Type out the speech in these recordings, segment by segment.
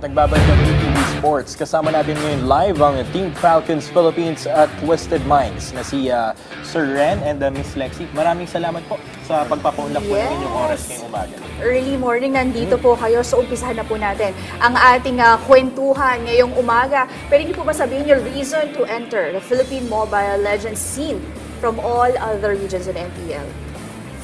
At nagbabalik ang Vitug Esports. Kasama natin ngayon live ang Team Falcons Philippines at Twisted Minds na si Sir Ren and Miss Lexie. Maraming salamat po sa pagpapaunlak po ng inyong oras ngayong umaga. Early morning, nandito po kayo. So, umpisahan na po natin ang ating kwentuhan ngayong umaga. Pwede niyo po ba sabihin your reason to enter the Philippine Mobile Legends scene from all other regions in MPL?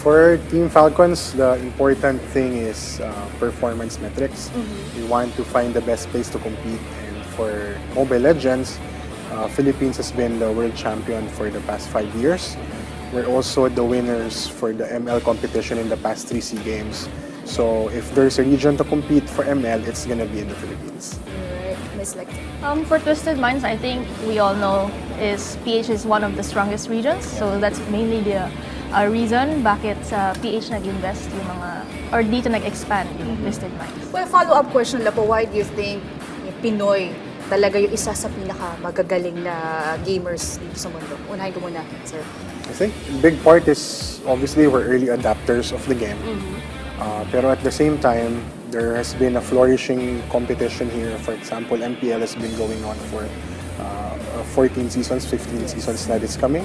For Team Falcons, the important thing is performance metrics. We want to find the best place to compete. And for Mobile Legends, Philippines has been the world champion for the past 5 years. We're also the winners for the ML competition in the past 3 SEA Games. So if there's a region to compete for ML, it's gonna be in the Philippines. Alright, Miss Lexie. For Twisted Minds, I think we all know is PH is one of the strongest regions. So that's mainly the reason bakit sa PH nag-invest yung mga, or dito nag-expand yung Twisted Minds. Well, follow-up question lang po, why do you think yung Pinoy talaga yung isa sa pinaka-magagaling na gamers dito sa mundo? Unahin ko muna, sir. I think a big part is obviously we're early adapters of the game. Pero at the same time, there has been a flourishing competition here. For example, MPL has been going on for 14 seasons, 15 seasons that is coming.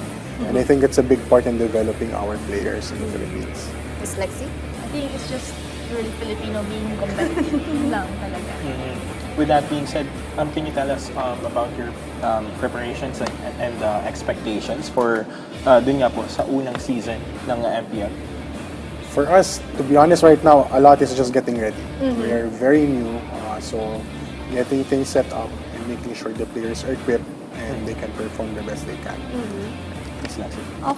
And I think it's a big part in developing our players in the Philippines. Miss Lexie? I think it's just really Filipino being competitive lang talaga. With that being said, can you tell us about your preparations and expectations for dun nga po sa unang season ng MPL? For us, to be honest right now, a lot is just getting ready. We are very new, so getting things set up and making sure the players are equipped and they can perform the best they can.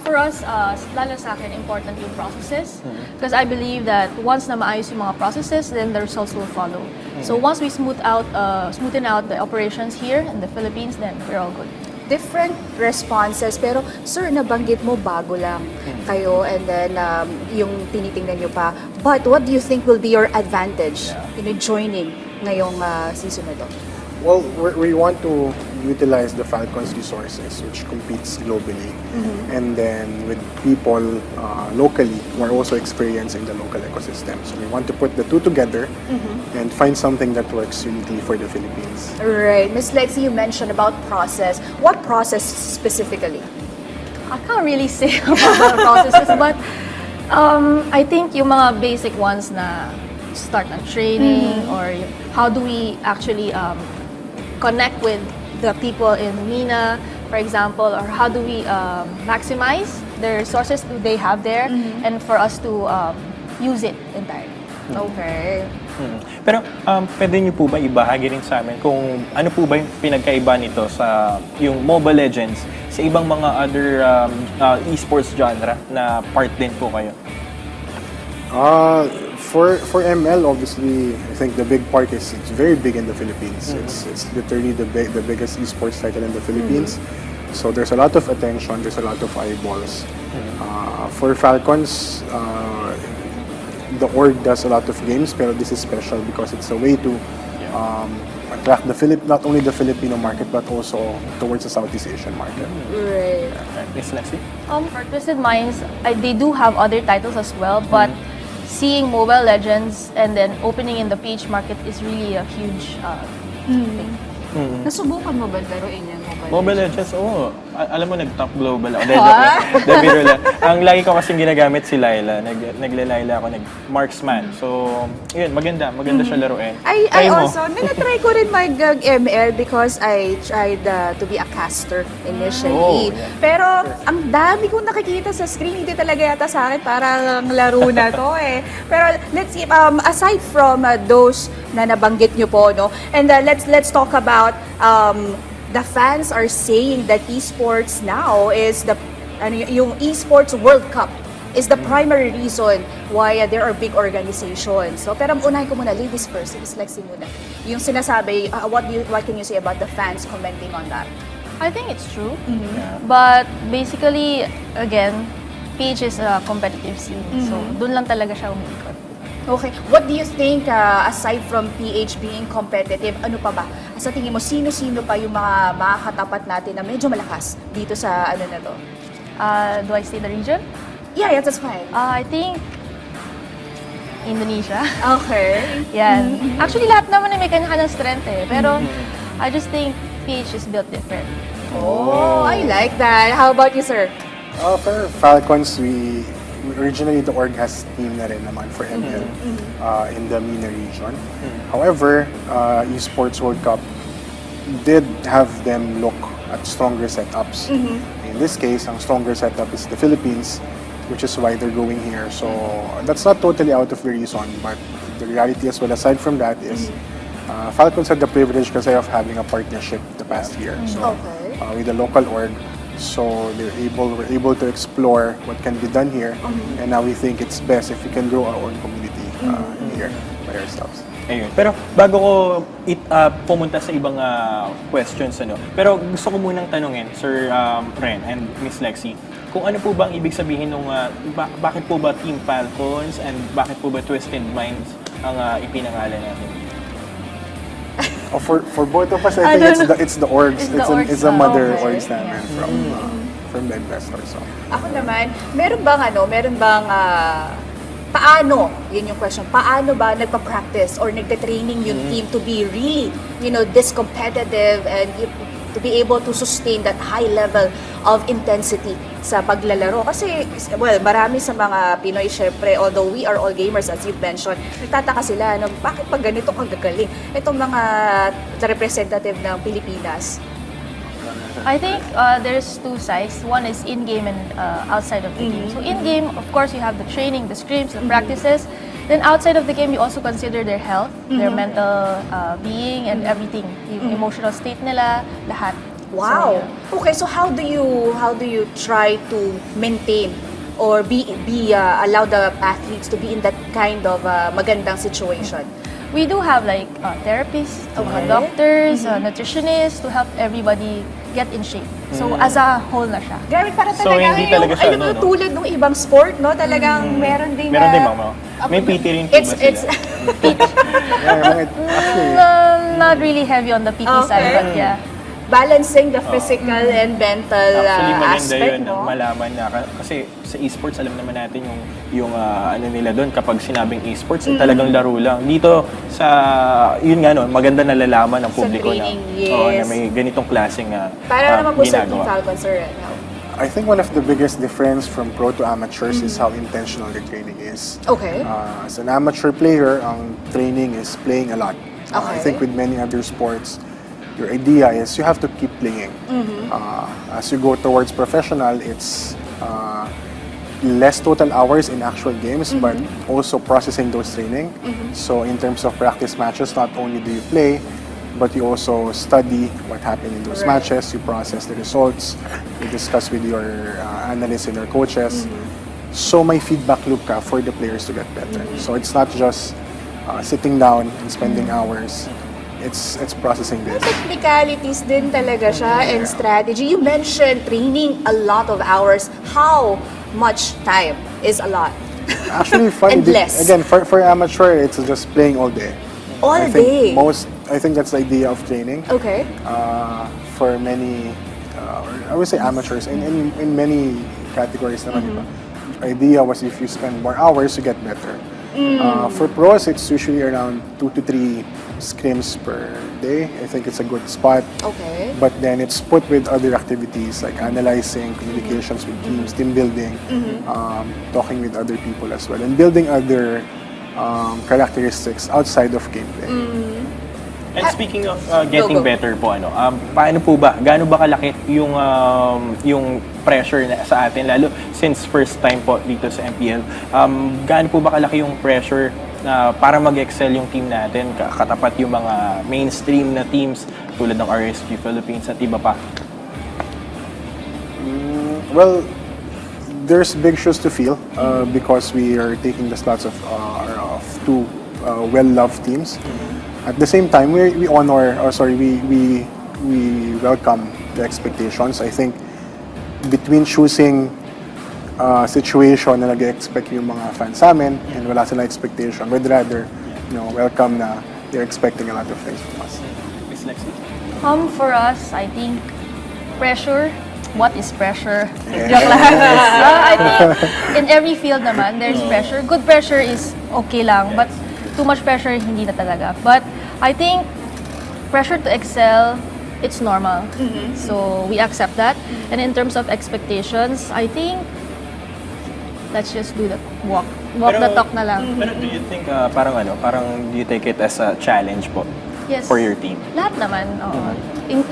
For us, lalo sa akin, important yung processes. Because I believe that once na maayos yung mga processes, then the results will follow. So once we smoothen out the operations here in the Philippines, then we're all good. Different responses, pero sir, nabanggit mo bago lang kayo and then yung tinitingnan nyo pa. But what do you think will be your advantage in joining ngayong season na to? Well, we want to utilize the Falcons resources, which competes globally, and then with people locally who are also experienced in the local ecosystem. So we want to put the two together and find something that works uniquely for the Philippines. Right. Miss Lexie, you mentioned about process. What process specifically? I can't really say about the processes, but I think yung mga basic ones na start ng training or how do we actually connect with the people in Mina, for example, or how do we maximize the resources that they have there and for us to use it entirely. Okay. Pero pwede niyo po ba ibahagi rin sa amin kung ano po ba yung pinagkaiba nito sa yung Mobile Legends sa ibang mga other esports genre na part din po kayo? For ML, obviously, I think the big part is it's very big in the Philippines. It's literally the biggest esports title in the Philippines. So there's a lot of attention, there's a lot of eyeballs. For Falcons, the org does a lot of games, pero this is special because it's a way to attract not only the Filipino market but also towards the Southeast Asian market. Right. Miss Lexie? For Twisted Minds, they do have other titles as well, but seeing Mobile Legends and then opening in the PH market is really a huge thing. Nasubukan mo ba laruin yung Mobile Legends, oo. Alam mo, nag-top global ako. Biro lang. Ang lagi ko kasing ginagamit si Laila. Nagla-Laila ako, nag-marksman. So, yun, maganda siya laruin. I also, na-try ko rin mag-ML because I tried to be a caster initially. Pero, ang dami kong nakikita sa screen, hindi talaga yata sa akin parang laro na to eh. Pero, let's see, aside from those na nabanggit nyo po, no? And let's talk about the fans are saying that esports now is yung esports World Cup is the primary reason why there are big organizations. So, pero unahin ko muna, ladies first, Miss Lexie muna. Yung sinasabi, what can you say about the fans commenting on that? I think it's true, but basically, again, PH is a competitive scene, so dun lang talaga siya umiikot. Okay. What do you think, aside from PH being competitive, ano pa ba? Sa tingin mo, sino-sino pa yung mga makakatapat natin na medyo malakas dito sa ano na to? Do I say the region? Yeah, that's fine. I think Indonesia. Okay. Yan. Actually, lahat naman ay may kanya-kanyang strength eh. Pero, I just think PH is built different. Oh, I like that. How about you, sir? For Falcons, we originally the org has team na rin naman for ML in the MENA region. However, Esports World Cup did have them look at stronger setups. In this case, ang stronger setup is the Philippines, which is why they're going here. So that's not totally out of the reason, but the reality as well, aside from that, is Falcons had the privilege kasi of having a partnership the past year. So with the local org, so we're able to explore what can be done here, and now we think it's best if we can grow our own community here by ourselves. Ayun. Pero bago ko pumunta sa ibang questions, pero gusto ko munang tanungin, Sir Ren and Miss Lexie, kung ano po ba ang ibig sabihin ng bakit po ba Team Falcons and bakit po ba Twisted Minds ang ipinangalan natin? For both of us, I think it's the orgs. It's a mother orgs Okay. namin from the investors. So. Ako naman, meron bang paano, yun yung question, paano ba nagpa-practice or nagte-training yung team to be really, this competitive and to be able to sustain that high level of intensity sa paglalaro? Kasi, well, marami sa mga Pinoy, syempre, although we are all gamers, as you've mentioned, nagtataka sila, bakit pag ganito kagagaling? Itong mga representative ng Pilipinas. I think there's two sides. One is in-game and outside of the game. So in-game, of course, you have the training, the scrims, the practices. Then outside of the game, you also consider their health, their mental being, and everything. Yung emotional state nila, lahat. Wow. So, Okay, so how do you try to maintain or allow the athletes to be in that kind of magandang situation? we do have like therapists, doctors, nutritionists to help everybody get in shape. So as a whole na siya. Grabe, para So, talaga hindi talaga siya, no? tulad ng ibang sport, no? Talagang meron din Meron din, mama. May PT rin po ba sila? Not really heavy on the PT side, but yeah. Balancing the physical and mental Actually, maganda aspect, yun, no? malaman na. Kasi sa esports, alam naman natin yung ano nila doon, kapag sinabing esports, talagang laro lang. Dito, yun nga, no, maganda nalalaman ng publiko training, na yes. may ganitong klaseng Para naman po sa Team ginagawa. Falcons, sir. I think one of the biggest difference from pro to amateurs is how intentional the training is. Okay. As an amateur player, ang training is playing a lot. I Okay. think with many other sports, your idea is you have to keep playing. As you go towards professional, it's less total hours in actual games, but also processing those training. So in terms of practice matches, not only do you play, but you also study what happened in those matches, you process the results, you discuss with your analysts and your coaches. So may feedback loop ka for the players to get better. So it's not just sitting down and spending hours. It's processing this. Technicalities din talaga siya and strategy. You mentioned training a lot of hours. How much time is a lot? Actually, fun. Endless. Again, for amateur, it's just playing all day. All I day? think that's the idea of training. Okay. For many, I would say amateurs, in many categories naman, diba? Idea was if you spend more hours, you get better. For pros, it's usually around 2 to 3 scrims per day. I think it's a good spot. Okay. But then it's put with other activities like analyzing, communications with teams, team building, talking with other people as well, and building other characteristics outside of gameplay. And speaking of getting better po, paano po ba, gaano ba kalaki yung pressure sa atin, lalo since first time po dito sa MPL, gaano po ba kalaki yung pressure para mag-excel yung team natin, katapat yung mga mainstream na teams tulad ng RSG Philippines at iba pa? Well, there's big shoes to fill because we are taking the slots of two well-loved teams. At the same time, we welcome the expectations. I think between choosing situation na nag-expect yung mga fans sa amin and wala silang expectation, we'd rather welcome na they're expecting a lot of things from us. Miss Lexie? For us, I think pressure what is pressure? Yes. Joke lang. I think in every field naman, there's pressure. Good pressure is okay lang, but too much pressure, hindi na talaga. But I think pressure to excel, it's normal. So we accept that. And in terms of expectations, I think let's just do the walk. Walk the talk na lang. Pero do you think, parang do you take it as a challenge po? Yes. For your team? Lahat naman, oo.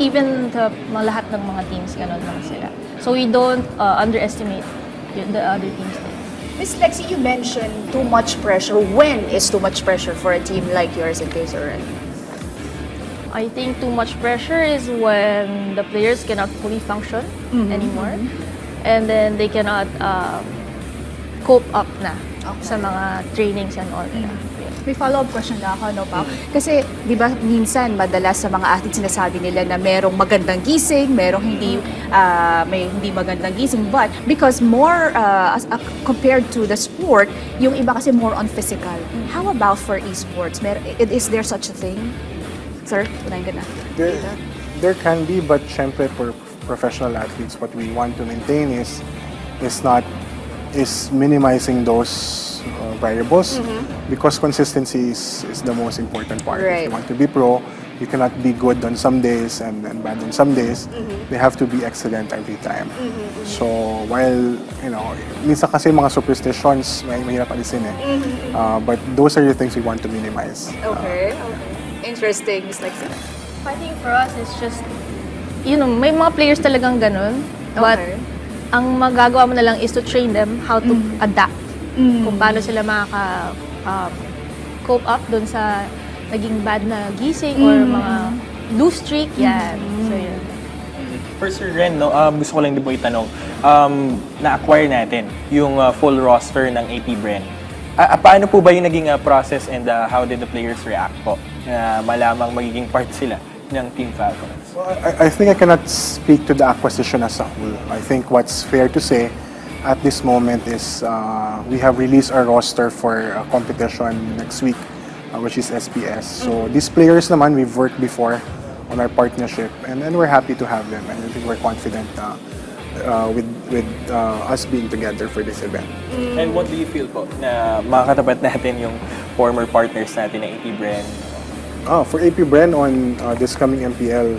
Even lahat ng mga teams, ganun lang sila. So we don't underestimate the other teams din. Miss Lexie, you mentioned too much pressure. When is too much pressure for a team like yours in Quezon? I think too much pressure is when the players cannot fully function anymore. And then they cannot cope up na sa mga trainings and all nila. May follow-up question na ako, no, Pao? Kasi, di ba, minsan, madalas sa mga athletes sinasabi nila na merong magandang gising, merong may hindi magandang gising. But, because more, compared to the sport, yung iba kasi more on physical. How about for esports? Is there such a thing? Sir, unahin ka na. There can be, but syempre for professional athletes, what we want to maintain is minimizing those variables because consistency is the most important part. Right. If you want to be pro, you cannot be good on some days and bad on some days. They have to be excellent every time. So while, minsan kasi mga superstitions, mahirap alisin eh. But those are the things we want to minimize. Okay. Interesting, Miss Lexie. I think for us, it's just, may mga players talagang ganun. But ang magagawa mo na lang is to train them how to adapt. Kung paano sila cope up dun sa naging bad na gising or mga lose streak, yan. So, yun. For Sir Ren, gusto ko lang din po itanong, na-acquire natin yung full roster ng AP Bren. Paano po ba yung naging process and how did the players react po na malamang magiging part sila ng Team Falcons? Well, I think I cannot speak to the acquisition as a whole. I think what's fair to say at this moment is we have released our roster for a competition next week, which is SPS. So these players naman, we've worked before on our partnership and we're happy to have them and I think we're confident with us being together for this event. And what do you feel po na makakatapat natin yung former partners natin ng AP Bren? For AP Bren on this coming MPL,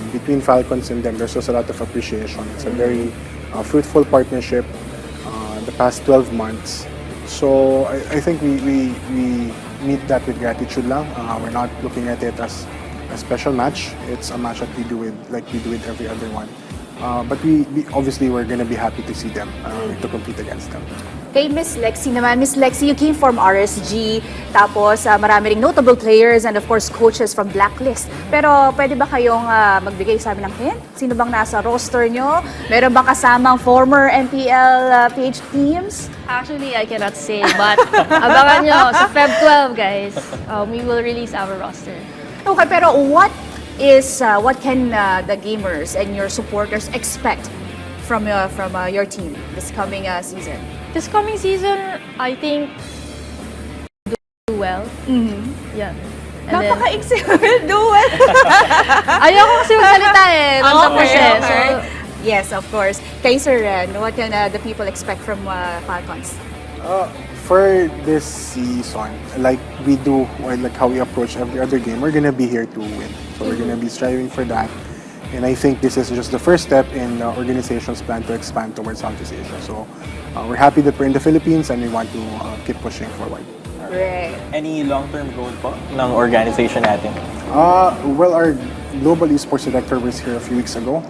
between Falcons and them, there's also a lot of appreciation. It's a very fruitful partnership the past 12 months. So I think we meet that with gratitude lang. We're not looking at it as a special match. It's a match that we do with every other one. But we obviously we're gonna be happy to see them to compete against them. Kay Miss Lexie naman. Miss Lexie, you came from RSG, tapos marami ring notable players and of course coaches from Blacklist. Pero pwede ba kayong magbigay sa amin ng hint? Sino bang nasa roster nyo? Meron bang kasamang former MPL PH teams? Actually, I cannot say, but abangan nyo sa Feb 12, guys. We will release our roster. Okay, pero what can the gamers and your supporters expect from your team this coming season? This coming season, I think do well. Yeah. And then, Napaka-iksi. Do well. ayoko kasi magsalita eh. Tapos eh. So, Yes, of course. Kay Sir Ren, what can the people expect from Falcons? For this season, like we do, or like how we approach every other game, we're gonna be here to win. So we're gonna be striving for that. And I think this is just the first step in the organization's plan to expand towards Southeast Asia. So we're happy that we're in the Philippines and we want to keep pushing forward. Right. Any long-term goal po ng organization natin? Well, our global esports director was here a few weeks ago.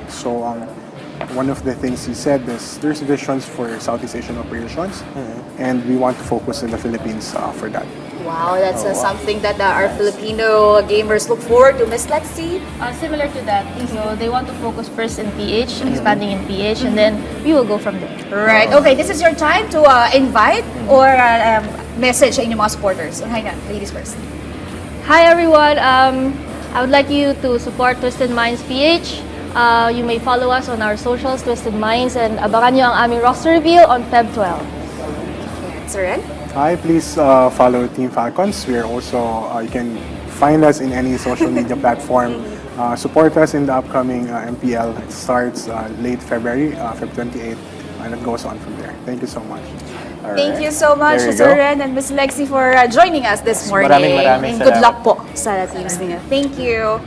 So one of the things he said is there's visions for Southeast Asian operations, and we want to focus in the Philippines for that. Wow, that's something that our Filipino gamers look forward to. Miss Lexie? similar to that. So they want to focus first in PH, expanding in PH, and then we will go from there. Right. Okay, this is your time to invite or message sa inyong mga supporters. Hi na, ladies first. Hi everyone. I would like you to support Twisted Minds PH. You may follow us on our socials, Twisted Minds, and abangan nyo ang aming roster reveal on Feb 12. Sir Ren? Hi, please follow Team Falcons. We are also you can find us in any social media platform Support us in the upcoming MPL. It starts late February, February 28th, and it goes on from there. Thank you so much. Thank you so much, There you Sir go. Ren and Miss Lexie, for joining us this morning. Maraming And good salamat. luck po sa teams ninyo. Thank you.